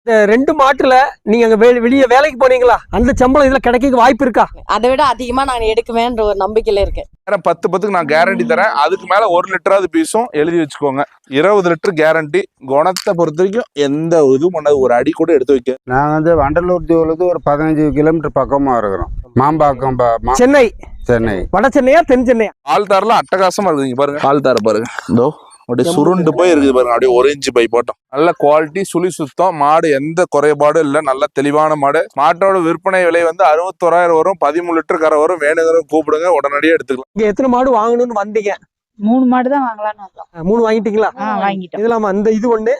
இந்த 2 மாட்டுல நீங்க அங்க வெளியே வேலைக்கு போனீங்களா? அந்த சம்பளம் இதுல கிடைக்க வாய்ப்பு இருக்கா? அதை விட அதிகமா நான் எடுக்குவேன்ற ஒரு நம்பிக்கையில இருக்கேன். 10 நான் கேரண்டி தரேன். அதுக்கு மேல 1 லிட்டராவது பீஸும் எழுதி வச்சுக்கோங்க. 20 லிட்டர் கேரண்டி. குணத்தை பொறுத்த வரைக்கும் எந்த இதுவும் பண்ணாது. ஒரு அடி கூட எடுத்து வைக்க. நான் வந்து வண்டலூர் தூரத்து ஒரு 15 கிலோமீட்டர் பக்கமா இருக்கிறோம். மாம்பாக்கம் சென்னை. சென்னை வட சென்னையா தென் சென்னையா? ஆள்தாரெல்லாம் அட்டகாசமா இருக்குங்க பாருங்க. ஆள்தார பாருங்க, இதோ அப்படியே சுருண்டு போய் இருக்குது பாருங்க. அப்படியே 1 இன்ச்சு பை போட்டோம். நல்ல குவாலிட்டி, சுழி சுத்தம். மாடு எந்த குறைபாடும் இல்லை. நல்ல தெளிவான மாடு. மாட்டோட விற்பனை விலை வந்து 61,000 வரும். 13 லிட்டர் கரை வரும். வேணுங்கிறத கூப்பிடுங்க, உடனடியே எடுத்துக்கலாம். இங்க எத்தனை மாடு வாங்கணும்னு வந்தீங்க? 3 மாடு தான் வாங்கலாம்னு வந்தோம். 3 வாங்கிட்டீங்களா? வாங்கிட்டோம். இதெல்லாம் அந்த இது ஒண்ணு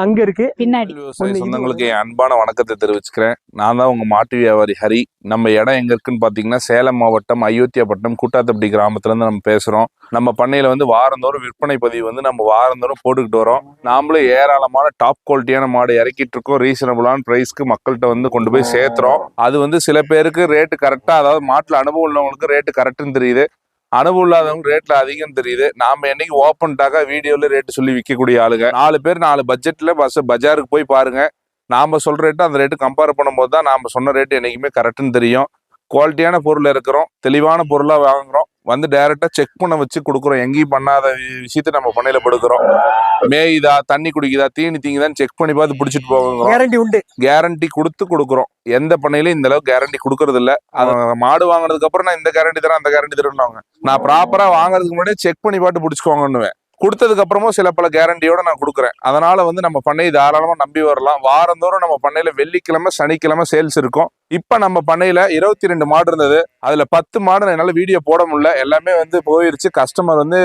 அங்க இருக்கு பின்னாடி. விவசாய சொந்தங்களுக்கு என் அன்பான வணக்கத்தை தெரிவிச்சுக்கிறேன். நான் தான் உங்க மாட்டு வியாபாரி ஹரி. நம்ம இடம் எங்க இருக்குன்னு பாத்தீங்கன்னா சேலம் மாவட்டம் அயோத்தியாப்பட்டினம் கூட்டாத்தப்பட்டி கிராமத்துல இருந்து நம்ம பேசுறோம். நம்ம பண்ணையில வந்து வாரந்தோறும் விற்பனை பதிவு வந்து நம்ம வாரந்தோறும் போட்டுக்கிட்டு வரோம். நாமளும் ஏராளமான டாப் குவாலிட்டியான மாடு இறக்கிட்டு இருக்கோம். ரீசனபிளான பிரைஸ்க்கு மக்கள்கிட்ட வந்து கொண்டு போய் சேர்த்துறோம். அது வந்து சில பேருக்கு ரேட்டு கரெக்டா, அதாவது மாட்டுல அனுபவம் உள்ளவங்களுக்கு ரேட்டு கரெக்டுன்னு தெரியுது. அனுபவம் இல்லாதவங்க ரேட்ல அதிகம் தெரியுது. நாம என்னைக்கு ஓப்பன்டாக்கா வீடியோல ரேட்டு சொல்லி விற்கக்கூடிய ஆளுங்க. 4 பேர் 4 பட்ஜெட்ல பஜாருக்கு போய் பாருங்க. நாம சொல்ற ரேட்டு அந்த ரேட்டு கம்பேர் பண்ணும்போது தான் நாம சொன்ன ரேட்டு என்னைக்குமே கரெக்டுன்னு தெரியும். குவாலிட்டியான பொருள் இருக்கிறோம், தெளிவான பொருளா வாங்குறோம். வந்து டைரக்டா செக் பண்ண வச்சு கொடுக்குறோம். எங்கேயும் பண்ணாத விஷயத்த நம்ம பண்ணையில படுக்கிறோம். மேயுதா, தண்ணி குடிக்குதா, தீனி தீங்குதான்னு செக் பண்ணி பார்த்து பிடிச்சிட்டு போகிறோம். கேரண்டி உண்டு. கேரண்டி கொடுக்குறோம். எந்த பண்ணையிலும் இந்த அளவுக்கு கேரண்டி கொடுக்கறது இல்ல. மாடு வாங்கினதுக்கு அப்புறம் நான் இந்த கேரண்டி தரேன், அந்த கேரண்டி தரேன்னு நான் ப்ராப்பரா வாங்குறதுக்கு முன்னாடியே செக் பண்ணி பார்த்து பிடிச்சிக்கோங்கன்னுவேன். கொடுத்ததுக்கு அப்புறமும் சில பல கேரண்டியோட நான் கொடுக்குறேன். அதனால வந்து நம்ம பண்ணையை தாராளமா நம்பி வரலாம். வாரந்தோறும் நம்ம பண்ணையில வெள்ளிக்கிழமை சனிக்கிழமை சேல்ஸ் இருக்கும். இப்ப நம்ம பண்ணையில 22 மாடு இருந்தது. அதுல 10 மாடு என்னால வீடியோ போட முடியல. எல்லாமே வந்து போயிருச்சு. கஸ்டமர் வந்து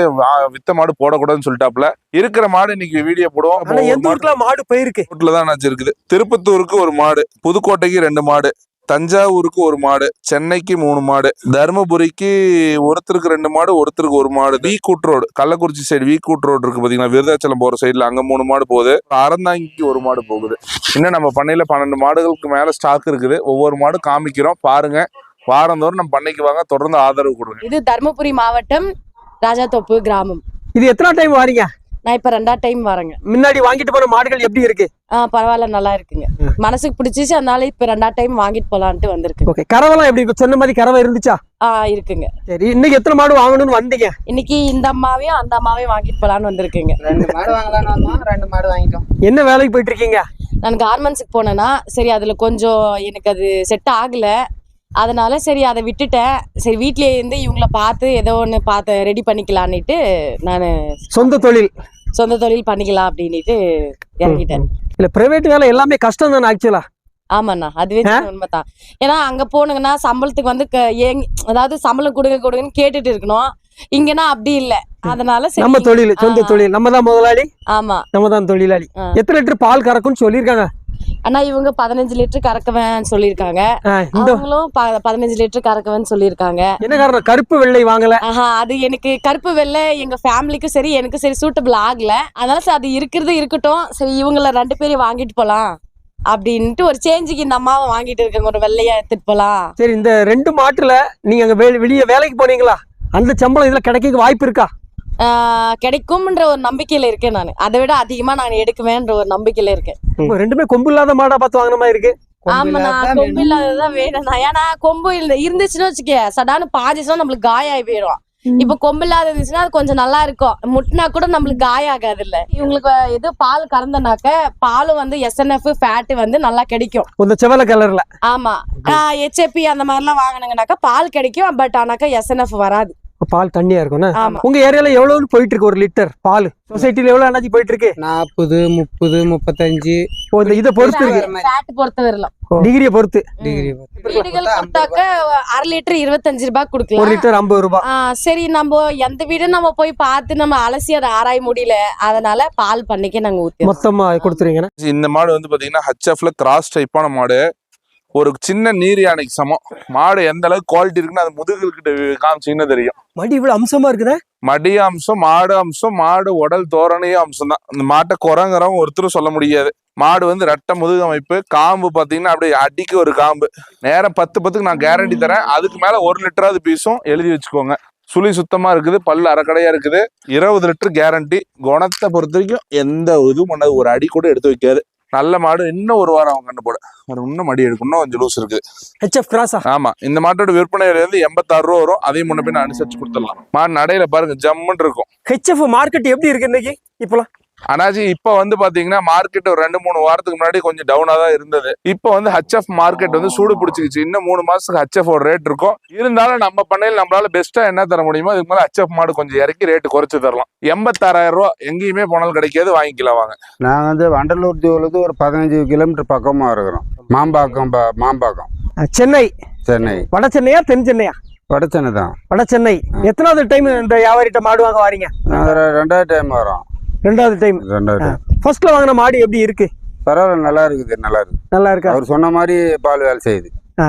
வித்த மாடு போடக்கூடாதுன்னு சொல்லிட்டாப்ல. இருக்கிற மாடு இன்னைக்கு வீடியோ போடுவோம். மாடு போயிருக்கு தான் இருக்குது. திருப்பத்தூருக்கு 1 மாடு, புதுக்கோட்டைக்கு 2 மாடு, தஞ்சாவூருக்கு 1 மாடு, சென்னைக்கு 3 மாடு, தருமபுரிக்கு ஒருத்தருக்கு 2 மாடு, ஒருத்தருக்கு 1 மாடு. வீக்கூட் ரோடு, கள்ளக்குறிச்சி சைடு வீக்கூட் ரோடு இருக்கு பாத்தீங்கன்னா, விருதாச்சலம் போற சைடுல அங்க 3 மாடு போகுது. அறந்தாங்கிக்கு 1 மாடு போகுது. இன்னும் நம்ம பண்ணையில 12 மாடுகளுக்கு மேல ஸ்டாக் இருக்குது. ஒவ்வொரு மாடு காமிக்கிறோம், பாருங்க. வாரந்தோறும் நம்ம பண்ணைக்கு வாங்க, தொடர்ந்து ஆதரவு கொடுங்க. இது தருமபுரி மாவட்டம் ராஜாத்தோப்பு கிராமம். இது எத்தனை டைம் வாரீங்க? நான் இப்ப 2ஆவது டைம் வரேங்க. முன்னாடி வாங்கிட்டு போன மாடுகள் எப்படி இருக்கு? பரவாயில்ல, நல்லா இருக்குங்க. மனசுக்கு பிடிச்சிச்சு, அதனால இப்ப 2ஆவது டைம் வாங்கிட்டு போலான்ட்டு வந்திருக்கு. ஓகே. கறவெல்லாம் எப்படி இருக்கு? சொன்ன மாதிரி கறவை இருந்துச்சா? இருக்குங்க. சரி, இன்னைக்கு எத்தனை மாடு வாங்கணும்னு வந்தீங்க? இன்னைக்கு இந்த அம்மாவையும் அந்த அம்மாவையும் வாங்கிட்டு போலான்னு வந்திருக்குங்க. 2 மாடு வாங்கலாம்னு வந்தோம். 2 மாடு வாங்கிட்டோம். என்ன வேலைக்கு போயிட்டு இருக்கீங்க? நான் கார்மெண்ட்ஸுக்கு போனேன்னா, சரி அதுல கொஞ்சம் எனக்கு அது செட் ஆகல. அதனால சரி அதை விட்டுட்டேன். சரி வீட்லயே இருந்து இவங்கள பார்த்து ஏதோ ஒன்று பார்த்து ரெடி பண்ணிக்கலான்னுட்டு நான் சொந்த தொழில் பண்ணிக்கலாம் அப்படின்ட்டு இறங்கிட்டேன். இல்ல பிரைவேட் வேலை எல்லாமே கஷ்டம் தானே ஆக்சுவலா? ஆமாண்ணா, அதுவே உண்மைதான். ஏன்னா அங்க போனுங்கன்னா சம்பளத்துக்கு வந்து அதாவது சம்பளம் கொடுங்கன்னு கேட்டுட்டு இருக்கணும். இங்கன்னா அப்படி இல்ல. அதனால நம்ம தொழில், சொந்த தொழில், நம்ம தான் முதலாளி. ஆமா, நம்ம தான் தொழிலாளி. எத்தனை லிட்டர் பால் கறக்கும்னு சொல்லியிருக்காங்க? ஆனா இவங்க 15 லிட்டர் கறக்குவேன் சொல்லிருக்காங்க. அவங்களும் 15 லிட்டர் கறக்குவேன்னு சொல்லிருக்காங்க. என்ன காரணம் கருப்பு வெள்ளை வாங்கல? அது எனக்கு கருப்பு வெள்ளை எங்க ஃபேமிலிக்கும் சரி எனக்கு சரி சூட்டபிள் ஆகல. அதனால சரி அது இருக்கட்டும், சரி இவங்கள 2 பேரையும் வாங்கிட்டு போலாம் அப்படின்ட்டு ஒரு சேஞ்சுக்கு இந்த அம்மாவை வாங்கிட்டு இருக்காங்க. ஒரு வெள்ளையா எடுத்துட்டு போலாம். சரி, இந்த 2 மாட்டுல நீங்க அங்க வெளியே வேலைக்கு போனீங்களா? அந்த சம்பளம் இதுல கிடைக்க வாய்ப்பு இருக்கா? கிடைக்கும்ன்ற ஒரு நம்பிக்கையில இருக்கேன். நான் அதை விட அதிகமா நான் எடுக்குவேன்ற ஒரு நம்பிக்கையில இருக்கேன். 2மே கொம்பு இல்லாத மாடா பார்த்து வாங்கின மாதிரி இருக்கு. ஆமா, நான் கொம்பு இல்லாததான் வேணும். ஏன்னா கொம்பு இருந்துச்சுன்னு வச்சுக்க சடான்னு பாதிச்சுன்னா நம்மளுக்கு காயாகி போயிடும். இப்ப கொம்பு இல்லாத இருந்துச்சுன்னா அது கொஞ்சம் நல்லா இருக்கும். முட்டினா கூட நம்மளுக்கு காயம் ஆகாது. இல்ல இவங்களுக்கு எது பால் கறந்தனாக்க பாலும் வந்து SNF ஃபேட் வந்து நல்லா கிடைக்கும். கொஞ்சம் செவல கலர்ல. ஆமா, HAP அந்த மாதிரி எல்லாம் வாங்கினாங்கனாக்கா பால் கிடைக்கும். பட் ஆனாக்கா SNF வராது. பால் தண்ணியா இருக்கும். உங்க ஏரியால எவ்வளவு போயிட்டு இருக்கு 1 லிட்டர் பால்? சொசைட்டில எவ்வளவு அண்ணாச்சி போயிட்டு இருக்கு? 40, 30, 35. இதை பொறுத்து ஃபேட் பொறுத்து வரலாம். டிகிரியை பொறுத்து. வீடுகள் கொடுத்தாக்க 1/2 லிட்டர் 25 ரூபாய் கொடுக்கலாம். 1 லிட்டர் 50 ரூபாய். சரி, நம்ம எந்த வீடு நம்ம போய் பார்த்து நம்ம அலசி அதை ஆராய முடியல. அதனால பால் பண்ணிக்க நாங்க ஊத்தி மொத்தமா கொடுத்துறீங்க. இந்த மாடு வந்து பாத்தீங்கன்னா HFல கிராஸ் டைப்பான மாடு. ஒரு சின்ன நீர் யானைக்கு சமம். மாடு எந்த அளவுக்கு குவாலிட்டி இருக்குன்னு அது முதுகுகிட்ட காமிச்சிங்கன்னா தெரியும். மடி இவ்வளவு அம்சமா இருக்குதா? மடி அம்சம், மாடு உடல் தோரணையும் அம்சம் தான். இந்த மாட்டை குரங்குறவங்க ஒருத்தரும் சொல்ல முடியாது. மாடு வந்து ரெட்டை முதுகு அமைப்பு. காம்பு பாத்தீங்கன்னா அப்படியே அடிக்கு ஒரு காம்பு. நேரம் 10 நான் கேரண்டி தரேன். அதுக்கு மேல 1 லிட்டராவது பீஸும் எழுதி வச்சுக்கோங்க. சுழி சுத்தமா இருக்குது, பல்லு அரைக்கடையா இருக்குது. 20 லிட்டர் கேரண்டி. குணத்தை பொறுத்த வரைக்கும் எந்த இதுவும் பண்ணாது. ஒரு அடி கூட எடுத்து வைக்காது. நல்ல மாடு. இன்னும் ஒரு வாரம் அவங்க கண்ணு போட இன்னும் மடி எடுக்கும், இன்னும் கொஞ்சம் லூஸ் இருக்கு. ஹெச்எஃப் கிராஸா? ஆமா, இந்த மாட்டோட விற்பனை விலை வந்து 86 ரூபா வரும். அதையும் முன்ன பின்ன அனுசரிச்சு கொடுத்துடலாம். மாடு நடையில பாருங்க ஜம்முன்னு இருக்கும். ஹெச்எஃப் மார்க்கெட் எப்படி இருக்கு இன்னைக்கு இப்பலாம்? அனாஜி இப்ப வந்து பாத்தீங்கன்னா மார்க்கெட் ஒரு 2-3 வாரத்துக்கு முன்னாடி கொஞ்சம் டவுனா தான் இருந்தது. இப்ப வந்து ஹச்எஃப் மார்க்கெட் வந்து சூடு பிடிச்சிக்கிச்சு. இன்னும் 3 மாசத்துக்கு ஹச்எஃப் ஒரு ரேட் இருக்கும். இருந்தாலும் நம்ம பண்ணையில் நம்மளால பெஸ்டா என்ன தர முடியுமோ அதுக்கு மேல ஹச்எஃப் மாடு கொஞ்சம் இறக்கி ரேட்டு குறைச்சு தரலாம். 86,000 ரூபா எங்கேயுமே போனாலும் கிடைக்காது, வாங்கிக்கலாம் வாங்க. நாங்கள் வந்து வண்டலூர் தூரத்து ஒரு 15 கிலோமீட்டர் பக்கமாக இருக்கிறோம். மாம்பாக்கம் சென்னை. சென்னை. வட சென்னையா தென் சென்னையா? வட சென்னை தான். வட சென்னை. எத்தனாவது டைம் இந்த வியாபாரிட்ட மாடு வாங்க வாரீங்க? நாங்கள் 2வது டைம் வரோம். 2வது டைம். 2வது டைம். ஃபர்ஸ்ட்ல வாங்கின மாடு எப்படி இருக்கு? பரவாயில்ல, நல்லா இருக்குது. நல்லா இருக்கா? அவர் சொன்ன மாதிரி பால் வேலை செய்யுது.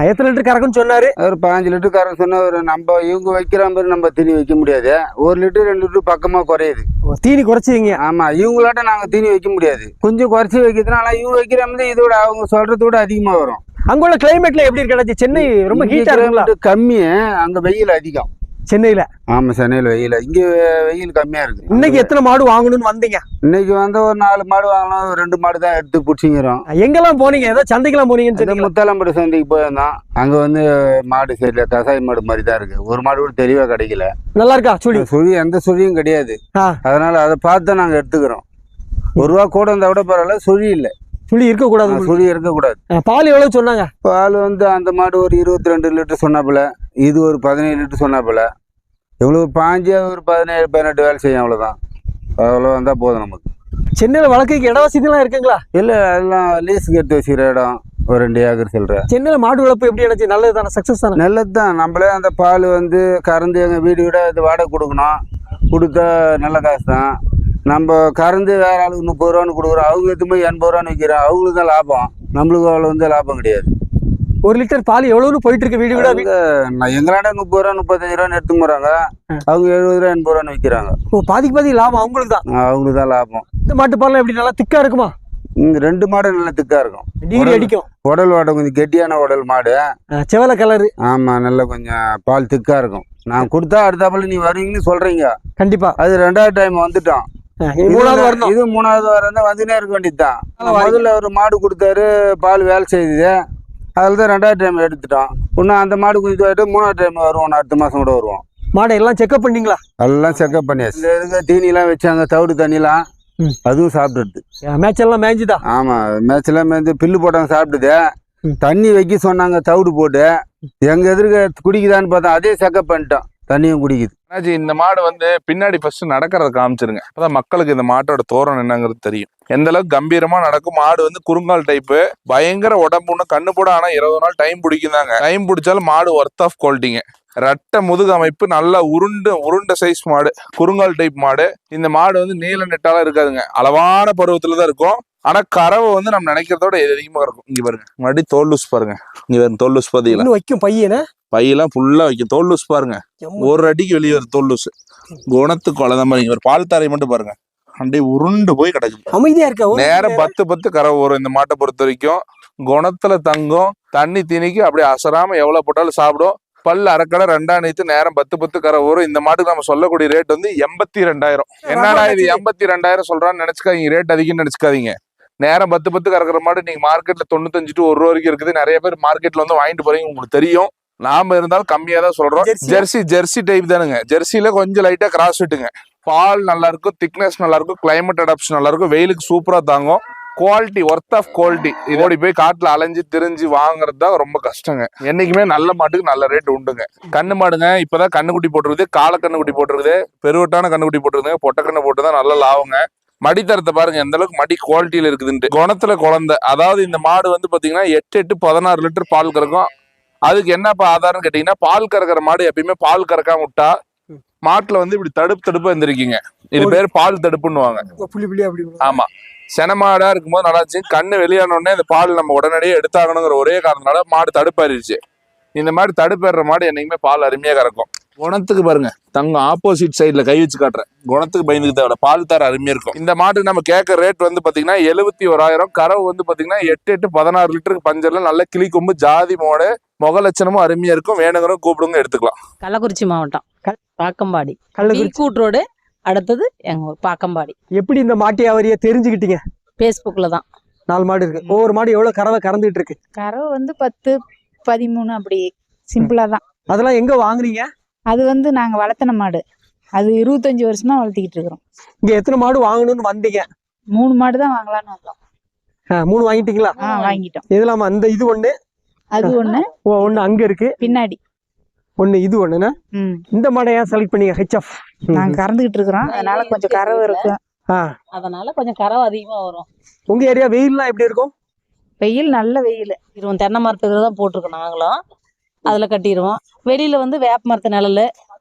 எத்தனை லிட்டர் கறக்குன்னு சொன்னாரு? ஒரு 15 லிட்டர் கறக்க சொன்னா நம்ம இவங்க வைக்கிற மாதிரி நம்ம தீனி வைக்க முடியாது. 1 லிட்டர் 2 லிட்டர் பக்கமா குறையுது. தீனி குறைச்சிங்க? ஆமா, இவங்களாட்ட நாங்க தீனி வைக்க முடியாது. கொஞ்சம் குறைச்சி வைக்கிறதுனால இவங்க வைக்கிற மாதிரி இதோட அவங்க சொல்றதோட அதிகமா வரும். அங்குள்ள கிளைமேட்ல எப்படி இருக்கு? சென்னை ரொம்ப ஹீட்டா இருக்குங்களா? கம்மி, அங்க வெயில் அதிகம் சென்னையில. ஆமா, சென்னையில வெயில். இங்க வெயில் கம்மியா இருக்கு. இன்னைக்கு எத்தனை மாடு வாங்கணும்னு வந்தீங்க? இன்னைக்கு வந்து ஒரு 4 மாடு வாங்கலாம். 2 மாடு தான் எடுத்து பிடிச்சிங்கிறோம். எங்கெல்லாம் போனீங்க? ஏதோ சந்தைக்கெல்லாம் போனீங்கன்னு சொன்னீங்க. முத்தாலம்படி சந்தைக்கு போயிருந்தோம். அங்க வந்து மாடு சரியில்லை, கசாய் மாடு மாதிரி தான் இருக்கு. ஒரு மாடு கூட தெளிவா கிடைக்கல. நல்லா இருக்கா சுழி? எந்த சுழியும் கிடையாது. அதனால அதை பார்த்து நாங்க எடுத்துக்கிறோம். 1 ரூபா கூட இருந்தா கூட பரவாயில்ல, சுழி இல்லை. சுழி இருக்கக்கூடாது. சுழி இருக்கக்கூடாது. பால் எவ்வளவு சொன்னாங்க? பால் வந்து அந்த மாடு ஒரு 22 லிட்டர் சொன்னாப்புல, இது ஒரு 17 லிட்டர் சொன்னாப்புல. எவ்வளவு பாஞ்சு ஒரு 17-18 வேலை செய்யும். அவ்வளவுதான். அவ்வளோ வந்தா போதும் நமக்கு. சென்னையில வளர்க்கறதுக்கு இட வசதிலாம் இருக்குங்களா? இல்ல, எல்லாம் லீஸுக்கு எடுத்து வச்சுக்கிற இடம். ஒரு 2 ஏக்கர் சொல்ற. சென்னையில மாடு வளர்ப்பு எப்படி எனக்கு நல்லது தானே? சக்சஸ் தானே? நல்லது தான். நம்மளே அந்த பால் வந்து கறந்து எங்க வீடு வீட இது வாடகை கொடுக்கணும். கொடுத்தா நல்ல காசு தான். நம்ம கறந்து வேற ஆளுக்கு 30 ரூபான்னு கொடுக்குறோம். அவங்க எடுத்து போய் 80 ரூபான்னு விற்கிறோம். அவங்களுக்கு தான் லாபம், நம்மளுக்கு அவ்வளோ வந்து லாபம் கிடையாது. 1 லிட்டர் பால் எவ்வளவுன்னு போயிட்டு இருக்கு வீடு வீடா? எங்களாண்ட 30 ரூபா 35 ரூபான்னு எடுத்து போறாங்க. அவங்க 70 ரூபா 80 ரூபான்னு விற்கிறாங்க. பாதிக்கு பாதி லாபம் அவங்களுக்கு தான். அவங்களுக்கு தான் லாபம். இந்த மாட்டு பால் எப்படி நல்லா திக்கா இருக்குமா? இந்த 2 மாடு நல்லா திக்கா இருக்கும். டிகிரி அடிக்கும். உடல் வாட்டம் கொஞ்சம் கெட்டியான உடல் மாடு. செவல கலரு. ஆமா, நல்லா கொஞ்சம் பால் திக்கா இருக்கும். நான் கொடுத்தா அடுத்தாப்புல நீ வருவீங்கன்னு சொல்றீங்க. கண்டிப்பா. அது 2வது டைம் வந்துட்டோம். இது 3வது வாரம் வந்துனே இருக்க வேண்டியதுதான். முதல்ல ஒரு மாடு கொடுத்தாரு, பால் வேலை செய்யுது. அதில் தான் 2வது டைம் எடுத்துட்டோம். இன்னும் அந்த மாடு குதித்து 3வது டைம் வருவோம். அடுத்த மாசம் கூட வருவோம். மாடை எல்லாம் செக்அப் பண்ணீங்களா? எல்லாம் செக்அப் பண்ணியாச்சு. இந்த இருக்க தீனிலாம் வச்சாங்க, தவிடு தண்ணிலாம். அதுவும் சாப்பிட்டுடுது. மேட்ச் எல்லாம் மேய்ஞ்சுதா? ஆமா, மேட்ச் எல்லாம் மேய்ஞ்சு பில்லு போட்டாங்க, சாப்பிட்டுது. தண்ணி வைக்க சொன்னாங்க, தவிடு போட்டு. எங்க எதிர்க்க குடிக்குதான்னு பார்த்தா அதே செக்அப் பண்ணிட்டோம், தண்ணியும் குடிக்குது. இந்த மாடு வந்து பின்னாடி ஃபர்ஸ்ட் நடக்கிறத காமிச்சிருங்க. அப்பதான் மக்களுக்கு இந்த மாட்டோட தோரணம் என்னங்கிறது தெரியும். எந்த அளவுக்கு கம்பீரமா நடக்கும். மாடு வந்து குறுங்கால் டைப்பு, பயங்கர உடம்புன்னு கண்ணு போட. ஆனா 20 நாள் டைம் பிடிக்குதாங்க. டைம் பிடிச்சாலும் மாடு ஒர்த் ஆஃப் குவாலிட்டிங்க. ரெட்டை முதுகு அமைப்பு, நல்லா உருண்ட சைஸ் மாடு, குறுங்கால் டைப் மாடு. இந்த மாடு வந்து நீல நெட்டாலாம் இருக்காதுங்க, அளவான பருவத்துலதான் இருக்கும். ஆனா கறவை வந்து நம்ம நினைக்கிறதோட அதிகமா இருக்கும். இங்க பாருங்க, மறுபடி தோல் லூஸ் பாருங்க. இங்க பாருங்க, தோல் லூஸ் பாத்தீங்களா? வைக்கும் பையெல்லாம் ஃபுல்லா வைக்கும். தோல் லூஸ் பாருங்க, 1 அடிக்கு வெளியே வரும் தோல் லூஸ். குணத்துக்கு குழந்தை மாதிரி. ஒரு பால் தாரை மட்டும் பாருங்க, அண்டே உருண்டு போய் கிடக்குது. அமைதியா இருக்க. நேரம் 10 கறவை வரும். இந்த மாட்டை பொறுத்த வரைக்கும் குணத்துல தங்கும். தண்ணி திணிக்கு அப்படியே அசராம எவ்வளவு போட்டாலும் சாப்பிடும். பல் அரைக்கடை 2ஆம் நீத்து. நேரம் 10 கறவை வரும். இந்த மாட்டுக்கு நம்ம சொல்லக்கூடிய ரேட் வந்து 82,000. என்னடா இது 82,000 சொல்றான்னு நினைச்சுக்காதீங்க, ரேட் அதிகம்னு நினைச்சுக்காதீங்க. நேரம் 10 கறக்கிற மாடு நீங்க மார்க்கெட்ல 95 to 1 ரூபா வரைக்கும் இருக்குது. நிறைய பேர் மார்க்கெட்ல வந்து வாங்கிட்டு போறீங்க, உங்களுக்கு தெரியும். நாம இருந்தாலும் கம்மியா தான் சொல்றோம். ஜெர்சி டைப் தானுங்க. ஜெர்சியில கொஞ்சம் லைட்டா கிராஸ் விட்டுங்க. பால் நல்லா இருக்கும், திக்னஸ் நல்லா இருக்கும், கிளைமேட் அடாப்ஷன் நல்லா இருக்கும், வெயிலுக்கு சூப்பரா தாங்கும். Quality, worth of quality. ஓடி போய் காட்டுல அலைஞ்சு திரிஞ்சு வாங்குறது தான் ரொம்ப கஷ்டங்க. என்னைக்குமே நல்ல மாட்டுக்கு நல்ல ரேட் உண்டுங்க. கண்ணு மாடுங்க இப்பதான் கண்ணுக்குட்டி போட்டுருக்குது, கால கண்ணுக்குட்டி போட்டுருக்குது, பெருவட்டான கண்ணுக்குட்டி போட்டுருக்குங்க. பொட்டை கண்ணு போட்டுதான் நல்ல லாபங்க. மடித்தரத்தை பாருங்க எந்த அளவுக்கு மடி குவாலிட்டியில இருக்குதுன்ட்டு. குணத்துல குழந்தை. அதாவது இந்த மாடு வந்து பாத்தீங்கன்னா 8-16 லிட்டர் பால் கறக்கும். அதுக்கு என்னப்பா ஆதாரம் கேட்டீங்கன்னா, பால் கறக்கிற மாடு எப்பயுமே பால் கறக்காம விட்டா மாட்டுல வந்து இப்படி தடுப்பு எந்திரிக்குங்க. இது பேர் பால் தடுப்புன்னுவாங்க. ஆமா, செனமாடா இருக்கும்போது நல்லா இருந்துச்சு. கண்ணு வெளியான உடனே இந்த பால் நம்ம உடனடியே எடுத்தாகணுங்கிற ஒரே காரணத்தினால மாடு தடுப்பாயிருச்சு. இந்த மாதிரி தடுப்பேற மாடு என்னைக்குமே பால் அருமையா கறக்கும். குணத்துக்கு பாருங்க, தங்கம் ஆப்போசிட் சைட்ல கை வச்சு காட்டுறேன். குணத்துக்கு பயந்துக்கு தேவை, பால் தர அருமையா இருக்கும். இந்த மாட்டுக்கு நம்ம கேட்க ரேட் வந்து பாத்தீங்கன்னா 71,000. கறவு வந்து பாத்தீங்கன்னா 8-16 லிட்டருக்கு பஞ்சர்ல நல்ல கிளி கொம்பு, ஜாதி மோடு, முக லட்சணமும் அருமையா இருக்கும். வேணுங்கிறோம் கூப்பிடுங்க, எடுத்துக்கலாம். கள்ளக்குறிச்சி மாவட்டம் பாக்கம்பாடி, கூட் ரோடு. அடுத்தது எங்க ஊர் பாக்கம்பாடி. எப்படி இந்த மாட்டு வியாபாரியை தெரிஞ்சுக்கிட்டீங்க? பேஸ்புக்ல தான். 4 மாடு இருக்கு. ஒவ்வொரு மாடு எவ்வளவு கறவை கறந்துட்டு இருக்கு? கறவை வந்து 10 13 அப்படி சிம்பிளா தான். அதெல்லாம் எங்க வாங்குறீங்க? அது வந்து நாங்க வளர்த்தன மாடு. அது 25 வருஷமா வளர்த்திக்கிட்டு இருக்கிறோம். இங்க எத்தனை மாடு வாங்கணும்னு வந்தீங்க? 3 மாடு தான் வாங்கலாம்னு வந்தோம். 3 வாங்கிட்டீங்களா? வாங்கிட்டோம். இதெல்லாம் அந்த இது ஒண்ணு, அது ஒண்ணு ஒண்ணு அங்க இருக்கு பின்னாடி ஒண்ணு, இது ஒண்ணுன்னா இந்த மாடை ஏன் செலக்ட் பண்ணீங்க? ஹெச்எஃப் நாங்க கறந்துகிட்டு இருக்கிறோம், அதனால கொஞ்சம் கறவை இருக்கும். அதனால கொஞ்சம் கறவை அதிகமா வரும். உங்க ஏரியா வெயில்லாம் எப்படி இருக்கும்? வெயில் நல்ல வெயில். இருவோம் தென்னை மரத்துக்கு தான் போட்டிருக்கோம் நாங்களும். அதுல கட்டிடுவோம். வெளியில வந்து வேப்ப மரத்து நிழல்.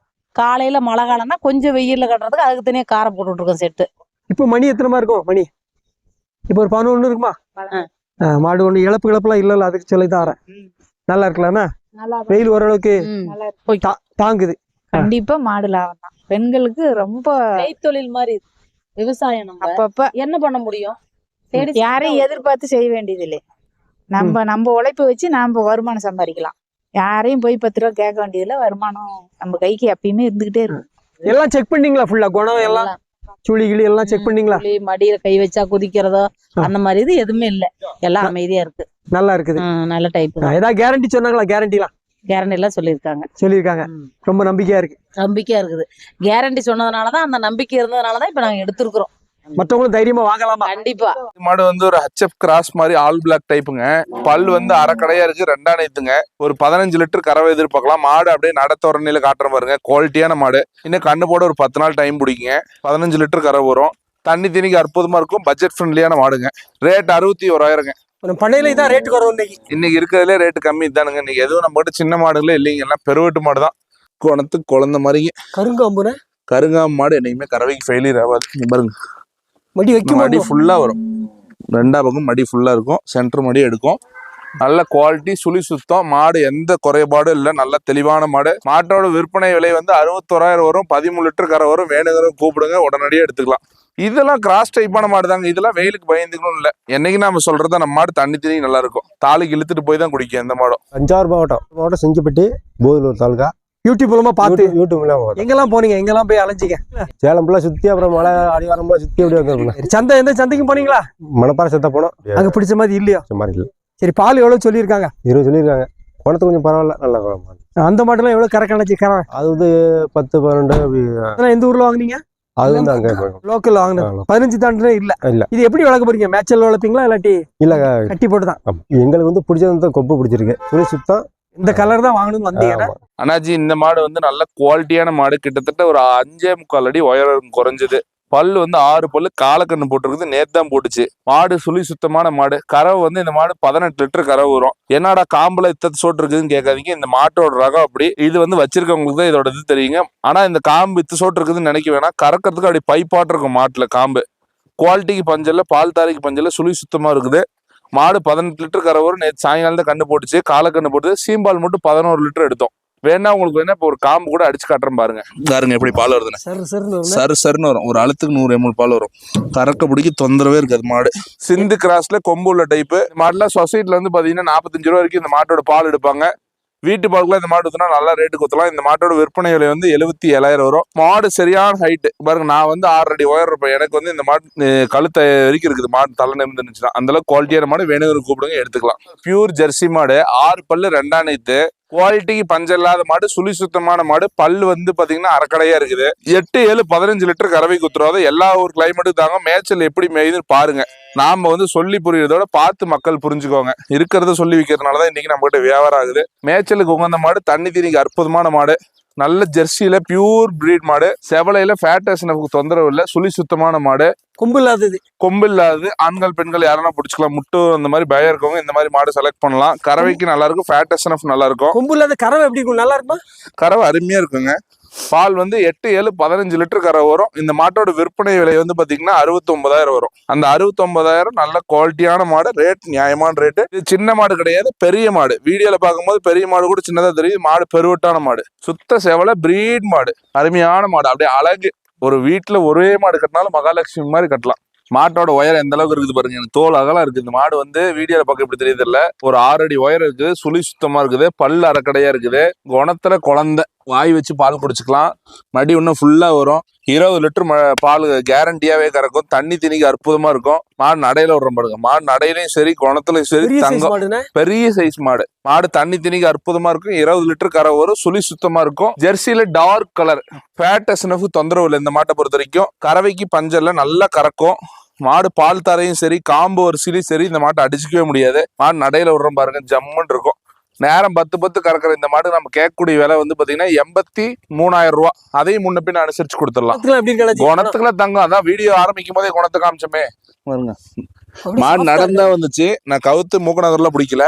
காலையில மழை காலம்னா கொஞ்சம் வெயில்ல கட்டுறதுக்கு அதுக்கு தனியா காரை போட்டு விட்டுருக்கோம் செட்டு. இப்போ மணி எத்தனை இருக்கும்? மணி இப்போ ஒரு 11 இருக்குமா? மாடு ஒண்ணு இழப்புலாம் இல்ல, அதுக்கு சொல்லி தாரேன். நல்லா இருக்கலாம்னா வெயில் ஓரளவுக்கு தாங்குது. கண்டிப்பா மாடு லாபம் தான். பெண்களுக்கு ரொம்ப கைத்தொழில் மாதிரி விவசாயம். நம்ம அப்பப்ப என்ன பண்ண முடியும்? யாரையும் எதிர்பார்த்து செய்ய வேண்டியது இல்லை. நம்ம உழைப்பு வச்சு நாம வருமானம் சம்பாதிக்கலாம். யாரையும் போய் 10 ரூபா கேட்க வேண்டியதில்லை. வருமானம் நம்ம கைக்கு எப்பயுமே இருந்துகிட்டே இருக்கும். எல்லாம் செக் பண்ணீங்களா? ஃபுல்லா குணம் எல்லாம் சுழி கிளி எல்லாம் செக் பண்ணீங்களா? மடியில கை வச்சா குதிக்கிறதோ அந்த மாதிரி இது எதுவுமே இல்ல. எல்லாம் அமைதியா இருக்கு. நல்லா இருக்குது. நல்ல டைப். ஏதாவது கேரண்டி சொன்னாங்களா? கேரண்டிலாம் எல்லாம் சொல்லியிருக்காங்க. ரொம்ப நம்பிக்கையா இருக்கு. நம்பிக்கையா இருக்குது. கேரண்டி சொன்னதுனாலதான், அந்த நம்பிக்கை இருந்ததுனாலதான் இப்ப நாங்க எடுத்திருக்கிறோம். மற்றவங்களும் தைரியமா வாங்கலாமா? கண்டிப்பா. மாடு வந்து ஒரு ஹெச்எஃப் கிராஸ் மாதிரி ஆல் பிளாக் டைப்புங்க. பல் வந்து அரைக்கடையா இருக்கு, 2 அனைத்துங்க. ஒரு 15 லிட்டர் கறவை எதிர்பார்க்கலாம். மாடு அப்படியே நடத்தோரணையில காட்டுற பாருங்க, குவாலிட்டியான மாடு. இன்னும் கண்ணு போட ஒரு 10 நாள் டைம் பிடிக்குங்க. 15 லிட்டர் கறவை வரும். தண்ணி தீனிக்கு அற்புதமா இருக்கும். பட்ஜெட் ஃப்ரெண்ட்லியான மாடுங்க. ரேட் 61,000ங்க. பண்ணையில இதான் ரேட்டு குறவு. இன்னைக்கு இருக்கிறதுல ரேட்டு கம்மி தானுங்க. இன்னைக்கு எதுவும் நம்ம கிட்ட சின்ன மாடுகளே இல்லைங்க, எல்லாம் பெருவெட்டு மாடு தான். குணத்துக்கு குழந்த மாதிரிங்க. கருங்காம்புன கருங்காம்பு மாடு என்னைக்குமே கறவைக்கு ஃபெயிலியர் ஆகாது. பாருங்க, மடி வைக்கும். மடி ஃபுல்லா வரும். 2 பக்கம் மடி ஃபுல்லா இருக்கும். சென்டர் மடி எடுக்கும். நல்ல குவாலிட்டி, சுழி சுத்தம். மாடு எந்த குறைபாடும் இல்லை. நல்ல தெளிவான மாடு. மாட்டோட விற்பனை விலை வந்து 61,000 வரும். 13 லிட்டர் கரை வரும். வேணுங்கிற கூப்பிடுங்க, உடனடியாக எடுத்துக்கலாம். இதெல்லாம் கிராஸ் டைப்பான மாடு தாங்க. இதெல்லாம் வெயிலுக்கு பயந்துக்கணும் இல்லை. என்னைக்கு நாம சொல்றதா நம்ம மாடு தண்ணி தண்ணி நல்லா இருக்கும். தாலிக்கு இழுத்துட்டு போய் தான் குடிக்கும் எந்த மாடும். தஞ்சாவூர் மாவட்டம் செஞ்சிப்பட்டி, போதலூர் தாலுகா. யூடியூப் மூலமா பார்த்து யூடியூப்ல எங்கெல்லாம் போனீங்க? எங்கெல்லாம் போய் அலைஞ்சிங்க? சேலம் ஃபுல்லா சுத்தி, அப்புறம் மலை அடிவாரம்லாம் சுத்தி அப்படியே வந்துருக்கோம். சந்தை எந்த சந்தைக்கும் போனீங்களா? மணப்பாறை சத்த போனோம். அங்க பிடிச்ச மாதிரி இல்லையா? மாதிரி இல்லை. சரி, பால் எவ்வளவு சொல்லியிருக்காங்க? 20 சொல்லியிருக்காங்க. குணத்து கொஞ்சம் பரவாயில்ல, நல்லா குணம். அந்த மாட்டெல்லாம் எவ்வளவு கறக்காச்சு? கறவை அது வந்து 10 12 அப்படி. அதெல்லாம் எந்த ஊர்ல வாங்குனீங்க? அது வந்து அங்க லோக்கல் வாங்கினது. 15 தாண்டே இல்ல. இல்ல. இது எப்படி வளர்க்க போறீங்க? மேட்சல் வளர்ப்பீங்களா இல்லாட்டி? இல்ல, கட்டி போட்டுதான். எங்களுக்கு வந்து பிடிச்சது கொப்பு பிடிச்சிருக்கு. சுழி சுத்தம். இந்த கலர் தான் வாங்கணும்னு வந்தீங்க. அண்ணாஜி, இந்த மாடு வந்து நல்ல குவாலிட்டியான மாடு. கிட்டத்தட்ட ஒரு 5.25 அடி உயரம் குறைஞ்சது. பல்லு வந்து 6 பல்லு. காலக்கண்ணு போட்டுருக்குது. நேத்து தான் போட்டுச்சு. மாடு சுழி சுத்தமான மாடு. கறவை வந்து இந்த மாடு 18 லிட்டர் கறவை வரும். என்னடா காம்புல இத்தத்து சோட்டு இருக்குதுன்னு கேட்காதீங்க. இந்த மாட்டோட ரகம் அப்படி. இது வந்து வச்சிருக்கவங்களுக்கு தான் இதோட இது தெரியுங்க. ஆனா இந்த காம்பு இத்து சோட்டு இருக்குதுன்னு நினைக்க வேணாம். கறக்கிறதுக்கு அப்படி பைப்பாட்டு இருக்கும் மாட்டுல காம்பு. குவாலிட்டிக்கு பஞ்சல்ல, பால் தாரிக்கு பஞ்சல்ல, சுழி சுத்தமா இருக்குது. மாடு 18 லிட்டர் கறவை வரும். நேற்று சாயங்காலம் தான் கண்ணு போட்டுச்சு. காலக்கண்ணு போட்டுது. சீம்பால் மட்டும் 11 லிட்டர் எடுத்தோம். வேணா உங்களுக்கு வேணா இப்போ ஒரு காம்பு கூட அடிச்சு காட்டுறேன் பாருங்க. பாருங்க எப்படி பால் வருதுன்னு. சருன்னு வரும். ஒரு அழுத்துக்கு 100 ml பால் வரும். கறக்க பிடிக்க தொந்தரவே இருக்காது மாடு. சிந்து கிராஸ்ல கொம்பு உள்ள டைப்பு மாடுலாம். சொசைட்டில வந்து பாத்தீங்கன்னா 45 ரூபா வரைக்கும் இந்த மாட்டோட பால் எடுப்பாங்க. வீட்டு பாலுக்குலாம் இந்த மாடு ஊத்தினா நல்லா ரேட்டு கொடுத்தலாம். இந்த மாட்டோட விற்பனை விலை வந்து 77,000 வரும். மாடு சரியான ஹைட்டு பாருங்க. நான் வந்து 6 அடி உயரம் இருப்பேன். எனக்கு வந்து இந்த மாடு கழுத்தை வரைக்கும் இருக்குது. மாடு தலை நிமிர்ந்துச்சுன்னா அந்த அளவுக்கு குவாலிட்டியான மாடு. வேணுங்கிற கூப்பிடுங்க, எடுத்துக்கலாம். பியூர் ஜெர்சி மாடு. 6 பல்லு, 2 அனைத்து. குவாலிட்டிக்கு பஞ்சம் இல்லாத மாடு. சுழி சுத்தமான மாடு. பல்லு வந்து பாத்தீங்கன்னா அரைக்கடையா இருக்குது. 8 7 15 லிட்டர் கறவை குத்துறாத. எல்லா ஒரு கிளைமேட்டுக்கு தாங்க. மேய்ச்சல் எப்படி மேயுதுன்னு பாருங்க. நாம வந்து சொல்லி புரியுறதோட பார்த்து மக்கள் புரிஞ்சுக்கோங்க. இருக்கிறத சொல்லி வைக்கிறதுனாலதான் இன்னைக்கு நம்ம கிட்ட வியாபாரம் ஆகுது. மேய்ச்சலுக்கு உகந்த மாடு. தண்ணி தீனிக்கு அற்புதமான மாடு. நல்ல ஜெர்சியில பியூர் பிரீட் மாடு. செவலையில ஃபேட்டஸ்னுக்கு தொந்தரவு இல்லை. சுழி சுத்தமான மாடு. கொம்பு இல்லாதது. ஆண்கள் பெண்கள் யாரெல்லாம் பிடிச்சிக்கலாம். முட்டு அந்த மாதிரி பயம் இருக்கவங்க இந்த மாதிரி மாடு செலக்ட் பண்ணலாம். கறவைக்கு நல்லா இருக்கும். ஃபேட்டஸ்னஃப் நல்லா இருக்கும். கொம்பு இல்லாத கறவை எப்படி இருக்கும்? நல்லா இருக்குமா? கறவை அருமையா இருக்குங்க. பால் வந்து 8 7 15 லிட்டர் கறவை வரும். இந்த மாட்டோட விற்பனை விலை வந்து பாத்தீங்கன்னா 69,000 வரும். அந்த 69,000 நல்ல குவாலிட்டியான மாடு. ரேட் நியாயமான ரேட்டு. இது சின்ன மாடு கிடையாது, பெரிய மாடு. வீடியோல பார்க்கும்போது பெரிய மாடு கூட சின்னதா தெரியுது. மாடு பெருவட்டான மாடு. சுத்த சேவல பிரீட் மாடு. அருமையான மாடு. அப்படியே அழகு. ஒரு வீட்டுல ஒரே மாடு கட்டினாலும் மகாலட்சுமி மாதிரி கட்டலாம். மாட்டோட உயரம் எந்த அளவுக்கு இருக்குது பாருங்க. எனக்கு தோல் அகலம் இருக்குது. இந்த மாடு வந்து வீடியோல பார்க்க எப்படி தெரியுது இல்ல. ஒரு 6 அடி உயரம் இருக்குது. சுழி சுத்தமா இருக்குது. பல்லு அரைக்கடையா இருக்குது. குணத்துல குழந்தை. வாய் வச்சு பால் குடிச்சுக்கலாம். மடி இன்னும் ஃபுல்லா வரும். 20 லிட்டர் பால் கேரண்டியாவே கறக்கும். தண்ணி திணிக்கு அற்புதமா இருக்கும். மாடு நடையில விடுற பாருங்க. மாடு நடையிலையும் சரி குணத்துலயும் சரி தங்கம். பெரிய சைஸ் மாடு. மாடு தண்ணி திணிக்கு அற்புதமா இருக்கும். 20 லிட்டர் கரை வரும். சுழி சுத்தமா இருக்கும். ஜெர்சியில டார்க் கலர். ஃபேட் எஸ்என்எஃப் தொந்தரவு இல்லை இந்த மாட்டை பொறுத்த வரைக்கும். கறவைக்கு பஞ்சல்ல நல்லா கறக்கும். மாடு பால் தரையும் சரி காம்பு வரிசையிலும் சரி இந்த மாட்டை அடிச்சுக்கவே முடியாது. மாடு நடையில விடுற பாருங்க ஜம்முன்னு இருக்கும். நேரம் 10 கறக்குற இந்த மாடு நம்ம கேட்கக்கூடிய விலை வந்து பாத்தீங்கன்னா 83,000 ரூபா. அதையும் முன்ன பின்ன அனுசரிச்சு கொடுத்துடலாம். குணத்துக்குள்ள தங்கம். அதான் வீடியோ ஆரம்பிக்கும் போதே குணத்தை காமிச்சோமே பாருங்க. மாடு நடந்தா வந்துச்சு. நான் கவுத்து மூக்கநகர்ல பிடிக்கல.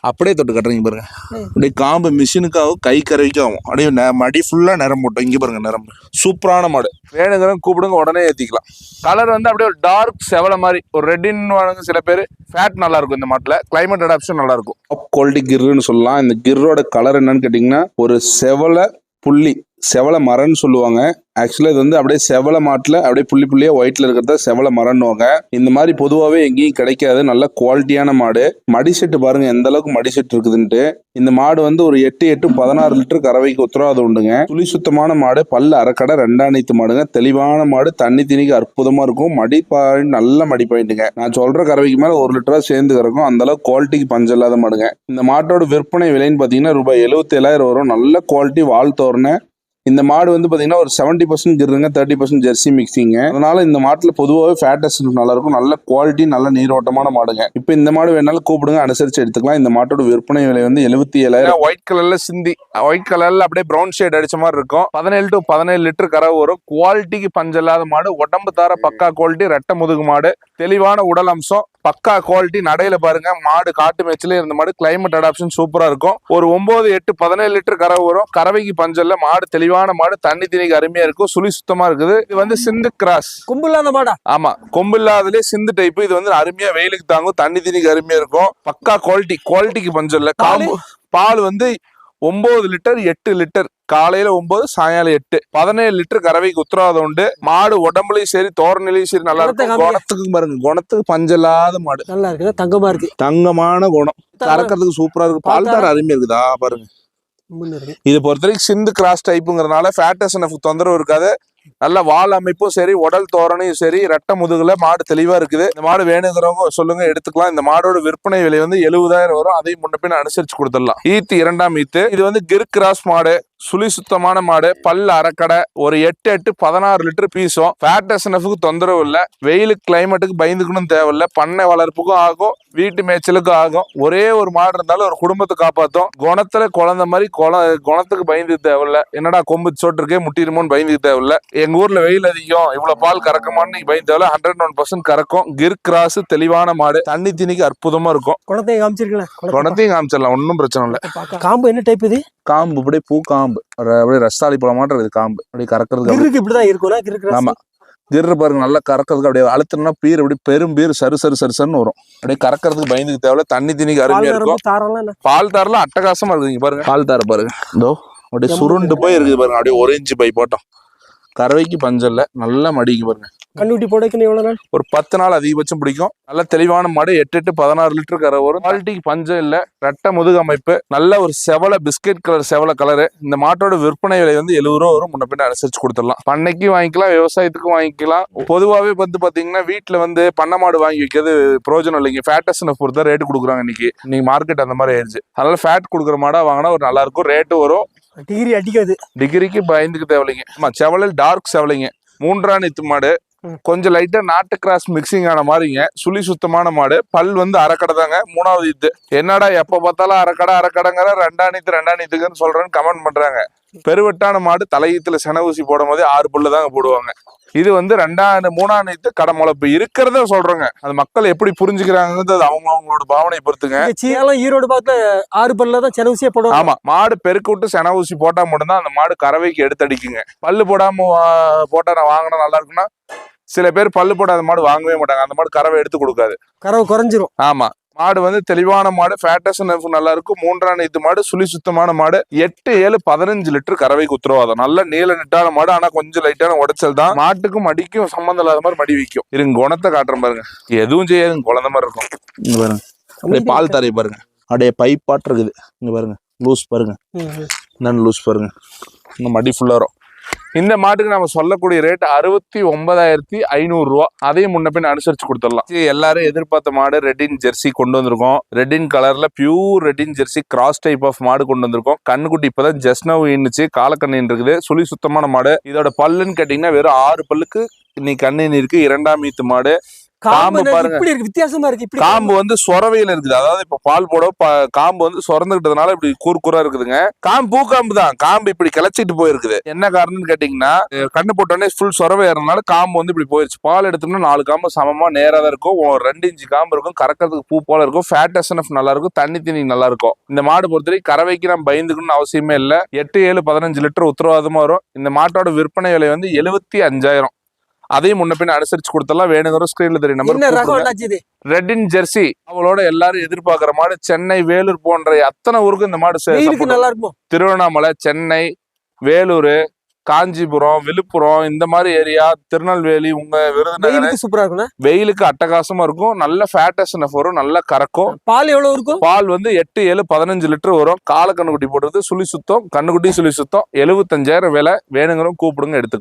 அப்படியே தொட்டு கட்டுறீங்க பாருங்க. அப்படியே காம்பு மிஷினுக்காகவும் கை கறவைக்காகும். அப்படியே மடி ஃபுல்லா நிறம் போட்டோம். இங்க பாருங்க நிறம் சூப்பரான மாடு. வேணுங்கிறவங்க கூப்பிடுங்க உடனே ஏத்திக்கலாம். கலர் வந்து அப்படியே ஒரு டார்க் செவலை மாதிரி ஒரு ரெட்டின்னு சில பேர். ஃபேட் நல்லா இருக்கும் இந்த மாட்டுல. கிளைமேட் அடாப்ஷன் நல்லா இருக்கும். டாப் குவாலிட்டி கிர்ன்னு சொல்லலாம். இந்த கிர்ரோட கலர் என்னன்னு கேட்டீங்கன்னா ஒரு செவலை புள்ளி செவலை மரம்னு சொல்லுவாங்க. ஆக்சுவலா இது வந்து அப்படியே செவலை மாட்டுல அப்படியே புள்ளி புள்ளியா ஒயிட்ல இருக்கிறத செவலை மரம்னுவாங்க. இந்த மாதிரி பொதுவாகவே எங்கேயும் கிடைக்காது. நல்ல குவாலிட்டியான மாடு. மடிசெட்டு பாருங்க எந்த அளவுக்கு மடிசெட்டு இருக்குதுன்ட்டு. இந்த மாடு வந்து ஒரு 8-16 லிட்டர் கறவைக்கு உத்தரவாதம் உண்டுங்க. துளி சுத்தமான மாடு. பல்லு அரைக்கடை 2 மாடுங்க. தெளிவான மாடு. தண்ணி திணிக்கு அற்புதமா இருக்கும். மடி பாயிண்ட் நல்ல மடி பாயிண்ட்டுங்க. நான் சொல்ற கறவைக்கு மேல 1 லிட்டரா சேர்ந்து கறக்கும். அந்த அளவுக்கு குவாலிட்டிக்கு பஞ்சம் இல்லாத மாடுங்க. இந்த மாட்டோட விற்பனை விலைன்னு பாத்தீங்கன்னா ரூபாய் 77,000 வரும். நல்ல குவாலிட்டி வால் தோரணை. இந்த மாடு வந்து பாத்தீங்கன்னா ஒரு 70% கிருங்க 30% ஜெர்சி மிக்சிங்க. அதனால இந்த மாட்டுல பொதுவாகவே ஃபேட்டஸ் நல்லா இருக்கும். நல்ல குவாலிட்டி நல்ல நீரோட்டமான மாடுங்க. இப்ப இந்த மாடு வேணாலும் கூப்பிடுங்க அனுசரிச்சு எடுத்துக்கலாம். இந்த மாட்டோட விற்பனை விலை வந்து 77,000. ஒயிட் கலர்ல சிந்தி ஒயிட் கலர்ல அப்படியே பிரவுன் ஷேட் அடிச்ச மாதிரி இருக்கும். 17 லிட்டர் கறவை வரும். குவாலிட்டிக்கு பஞ்சல்லாத மாடு. உடம்பு தார பக்கா குவாலிட்டி. ரெட்டை முதுகு மாடு. தெளிவான உடல் அம்சம். பக்கா குவாலிட்டி. நடையில பாருங்க மாடு காட்டு மேய்ச்சல இருந்த மாடு. கிளைமேட் அடாப்ஷன் சூப்பரா இருக்கும். ஒரு 9, 8, 17 லிட்டர் கறவை வரும். கறவைக்கு பஞ்சல்ல மாடு தெளிவான மாடு. தண்ணி திணிக்கு அருமையா இருக்கும். சுழி சுத்தமா இருக்குது. இது வந்து சிந்து கிராஸ். கொம்பு இல்லாத மாடா? ஆமா கொம்பு இல்லாதலே சிந்து டைப். இது வந்து அருமையா வெயிலுக்கு தாங்கும். தண்ணி திணிக்கு அருமையா இருக்கும். பக்கா குவாலிட்டி. குவாலிட்டிக்கு பஞ்சல்ல. காம்பு பால் வந்து 9 லிட்டர் 8 லிட்டர். காலையில 9 சாயங்காலம் 8. 17 லிட்டர் கறவைக்கு உத்தரவாதம் உண்டு. மாடு உடம்புலயும் சரி தோரணையிலயும் சரி நல்லா இருக்கும். குணத்துக்கு பாருங்க. குணத்துக்கு பஞ்சலாத மாடு. நல்லா இருக்கு. தங்கமா இருக்கு. தங்கமான குணம். கறக்கிறதுக்கு சூப்பரா இருக்கு. பால் தார அருமையா இருக்குதா பாருங்க. இது பொறுத்த வரைக்கும் சிந்து கிராஸ் டைப்புங்கிறதுனால ஃபேட்டஸ் தொந்தரவு இருக்காது. நல்ல வால் அமைப்பும் சரி உடல் தோரணையும் சரி ரெட்டை முதுகுல மாடு தெளிவா இருக்குது. இந்த மாடு வேணுங்கிறவங்க சொல்லுங்க எடுத்துக்கலாம். இந்த மாடோட விற்பனை விலை வந்து 70,000 வரும். அதையும் முன்ன பின்ன அனுசரிச்சு கொடுத்துடலாம். ஈத்து 2ஆம் ஈத்து. இது வந்து கிர் கிராஸ் மாடு. சுழி சுத்தமான மாடு. பல்லு அரைக்கடை. ஒரு 8-16 லிட்டர் பீஸும். ஃபேட்டஸ்னஃபுக்கு தொந்தரவு இல்லை. வெயிலுக்கு கிளைமேட்டுக்கு பயந்துக்கணும் தேவையில்ல. பண்ணை வளர்ப்புக்கும் ஆகும். வீட்டு மேய்ச்சலுக்கும் ஆகும். ஒரே ஒரு மாடு இருந்தாலும் ஒரு குடும்பத்தை காப்பாற்றும். குணத்துல குழந்தை மாதிரி குணத்துக்கு பயந்து தேவையில்ல. என்னடா கொம்பு சோட்டிருக்கே முட்டிருமோன்னு பயந்து தேவையில்ல. எங்க ஊர்ல வெயில் அதிகம் இவ்வளவு பால் கறக்குமான்னு பயந்து தேவையில்ல. 101% கறக்கும். கிர் கிராஸ் தெளிவான மாடு. தண்ணி திணிக்கு அற்புதமா இருக்கும். குணத்தையும் காமிச்சிருக்கலாம். குணத்தையும் காமிச்சிடலாம். ஒன்னும் பிரச்சனை இல்லை. காம்பு என்ன டைப் இது? காம்பு அப்படியே பூ காம்பு. அப்படியே ரஸ்தாளி பழ மாட்டம் இருக்குது காம்பு. அப்படியே கறக்கிறதுக்கு இப்படிதான் இருக்கும். ஆமா கிர்ரு பாருங்க நல்லா கறக்கிறதுக்கு அப்படியே அழுத்தணும்னா பீர் அப்படி பெரும் பீர் சருன்னு வரும். அப்படியே கறக்கிறதுக்கு பயந்துக்கு தேவையில்ல. தண்ணி திணிக்கு அருமையா இருக்கும். பால் தாரெல்லாம் அட்டகாசமா இருக்குங்க பாருங்க. பால் தார பாருங்க. இதோ அப்படியே சுருண்டு போய் இருக்குது பாருங்க. அப்படியே 1 இன்ச்சு பை போட்டோம். கறவைக்கு பஞ்சல்ல நல்லா மடிக்கு பாருங்க. கண்ணுட்டி போடைக்கு எவ்வளவு நாள்? ஒரு 10 நாள் அதிகபட்சம் பிடிக்கும். நல்ல தெளிவான மாடு. 8-16 லிட்டர் கரை வரும். குவாலிட்டிக்கு பஞ்சம் இல்ல. ரெட்டை முதுகு அமைப்பு. நல்ல ஒரு செவலை பிஸ்கெட் கலர் செவலை கலரு. இந்த மாட்டோட விற்பனை விலை வந்து 70 ரூபா வரும். முன்ன பின்ன அனுசரிச்சு கொடுத்துடலாம். பண்ணைக்கும் வாங்கிக்கலாம் விவசாயத்துக்கும் வாங்கிக்கலாம். பொதுவாகவே வந்து பாத்தீங்கன்னா வீட்டுல வந்து பண்ணை மாடு வாங்கி வைக்கிறது பிரோஜனம் இல்லைங்க. ஃபேட்டஸ் பொறுத்த ரேட்டு கொடுக்குறாங்க. இன்னைக்கு மார்க்கெட் அந்த மாதிரி ஆயிடுச்சு. அதனால ஃபேட் கொடுக்குற மாடா வாங்கினா ஒரு நல்லா இருக்கும். ரேட்டு வரும். டிகிரி அடிக்காது. டிகிரிக்கு பயந்துக்கு தேவையில்லைங்க. ஆமா செவலில் டார்க் செவலைங்க. 3ஆம் ஈத்து மாடு. கொஞ்சம் லைட்டா நாட்டு கிராஸ் மிக்சிங் ஆன மாதிரிங்க. சுழி சுத்தமான மாடு. பல் வந்து அரைக்கடை தாங்க. 3ஆவது ஈத்து. என்னடா எப்ப பார்த்தாலும் அரைக்கடைங்கிற 2ஆம் ஈத்துக்குன்னு சொல்றேன்னு கமெண்ட் பண்றாங்க. பெருவெட்டான மாடு. தலையீத்துல சென ஊசி போடும் போதே 6 புல்லு தாங்க போடுவாங்க. இது வந்து 3ஆம் ஈத்து கடை முளைப்பு இருக்கிறத சொல்றேங்க. அது மக்கள் எப்படி புரிஞ்சுக்கிறாங்கிறது அவங்களோட பாவனை பொறுத்துங்க. ஈரோடு பார்த்து 6 பல்ல தான் சென ஊசியே போடுவோம். ஆமா மாடு பெருக்கு விட்டு சென ஊசி போட்டா மட்டும்தான் அந்த மாடு கறவைக்கு எடுத்தடிக்குங்க. பல்லு போடாம போட்டா நான் வாங்கினா நல்லா இருக்குன்னா சில பேர் பல்லு போடாத மாடு வாங்கவே மாட்டாங்க. அந்த மாடு கறவை எடுத்து கொடுக்காது. கறவை குறைஞ்சிரும். ஆமா மாடு வந்து தெளிவான மாடு. ஃபேட்டஸ் நல்லா இருக்கும். 3ஆம் ஈத்து மாடு. சுழி சுத்தமான மாடு. 8-15 லிட்டர் கறவைக்கு உத்தரவாதம். நல்ல நீல நெட்டான மாடு. ஆனா கொஞ்சம் லைட்டான உடைச்சல் தான். மாட்டுக்கும் மடிக்கும் சம்பந்தம் இல்லாத மாதிரி மடி வைக்கும். இருங்க குணத்தை காட்டுறேன் பாருங்க. எதுவும் செய்யாது. குழந்தை மாதிரி இருக்கும். இங்க பாருங்க. அப்படியே பால் தரையை பாருங்க. அப்படியே பைப்பாட்டு இருக்குது. இங்க பாருங்க லூஸ் பாருங்க. லூஸ் பாருங்க. இங்க மடி ஃபுல்லா வரும். இந்த மாட்டுக்கு நம்ம சொல்லக்கூடிய ரேட் 69,500 ரூபா. அதையும் முன்ன பின் அனுசரிச்சு கொடுத்துடலாம். எல்லாரும் எதிர்பார்த்த மாடு ரெட்டின் ஜெர்சி கொண்டு வந்திருக்கோம். ரெட்டின் கலர்ல பியூர் ரெட்டின் ஜெர்சி கிராஸ் டைப் ஆஃப் மாடு கொண்டு வந்திருக்கோம். கண்ணுக்குட்டி இப்பதான் ஜஸ்ட் நவ் இன்னுச்சு, காலக்கண்ணின் இருக்குது, சுழி சுத்தமான மாடு. இதோட பல்லுன்னு கேட்டீங்கன்னா வெறும் 6 பல்லுக்கு இன்னைக்கு கண்ணின் இருக்கு. 2ஆம் ஈத்து மாடு. காம்பு பாருங்க, வித்தியாசமா இருக்கு. காம்பு வந்து சொரவையில இருக்குது. அதாவது இப்ப பால் போட காம்பு வந்து சொரந்துகிட்டதுனால இப்படி கூர்க்குறா இருக்குதுங்க. காம்பு பூக்காம்பு தான், காம்பு இப்படி கிளச்சிட்டு போயிருக்குது. என்ன காரணம்னு கேட்டீங்கன்னா கண்ணு போட்டோடனே ஃபுல் சொரவை ஏறதுனால காம்பு வந்து இப்படி போயிருச்சு. பால் எடுத்தோம்னா 4 காம்பு சமமா நேரா தான் இருக்கும். 2 இன்ச்சு காம்பு இருக்கும். கறக்கிறதுக்கு பூ போல இருக்கும். ஃபேட் எஸ்என்எஃப் நல்லா இருக்கும். தண்ணி தண்ணி நல்லா இருக்கும். இந்த மாடு பொறுத்தவரைக்கும் கறவைக்கு நம்ம பயந்துக்கணும்னு அவசியமே இல்லை. 8, 7, 15 லிட்டர் உத்தரவாதமா வரும். இந்த மாட்டோட விற்பனை விலை வந்து 75,000. அதையும் முன்ன பின்ன அனுசரிச்சு கொடுத்தலாம். வேணுங்கிற ஸ்கிரீன்ல தெரியும் நம்பர். ரெட்டின் ஜெர்சி அவளோட எல்லாரும் எதிர்பார்க்கிற மாடு. சென்னை, வேலூர் போன்ற அத்தனை ஊருக்கு இந்த மாடு நல்லா இருக்கும். திருவண்ணாமலை, சென்னை, வேலூர், காஞ்சிபுரம், விழுப்புரம் இந்த மாதிரி ஏரியா, திருநெல்வேலி, உங்க விருதுநகர் சூப்பரா இருக்கும். வெயிலுக்கு அட்டகாசமா இருக்கும். நல்ல ஃபேட் எஸ்என்எஃப் வரும். நல்ல கறக்கும். பால் எவ்வளவு இருக்கும்? பால் வந்து 8, 7, 15 லிட்டர் வரும். கால கண்ணுக்குட்டி போடுறது சுழி சுத்தம். கண்ணுக்குட்டி சுழி சுத்தம். 75,000 விலை. வேணுங்கிறோம் கூப்பிடுங்க, எடுத்துக்கலாம்.